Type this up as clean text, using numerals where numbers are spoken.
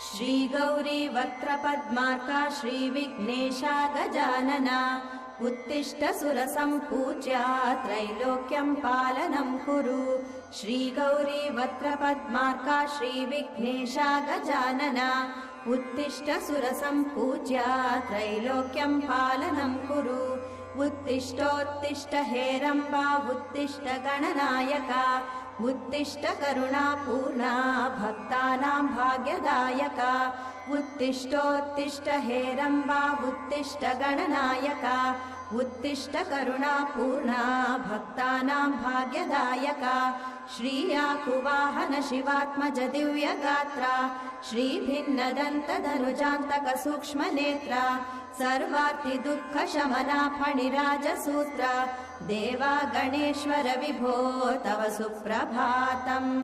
श्रीगौरी वक्त्रपद्मार्का श्रीविघ्नेशा गजानना उत्तिष्ठ सुरसम्पूज्या त्रैलोक्यं पालनं कुरु। श्रीगौरी वक्त्रपद्मार्का श्रीविघ्नेशा गजानना उत्तिष्ठ सुरसम्पूज्या त्रैलोक्यं पालनं कुरु। उत्तिष्ठोत्तिष्ठ हेरम्बा उत्तिष्ठ गणनायका उत्तिष्ठ करुणापूर्णा भक्तानां भाग्यदायका। उत्तिष्ठोत्तिष्ठ हेरम्बा उत्तिष्ठ गणनायका उत्तिष्ठ करुणापूर्णा भक्तानां भाग्यदायका। श्रीयाकुवाहन शिवात्मज दिव्यगात्रा श्रीभिन्नदन्तधनुजान्तक सूक्ष्मनेत्रा सर्वार्ति दुःखशमना फणिराजसूत्रा देवा गणेश्वर विभो तव सुप्रभातम्।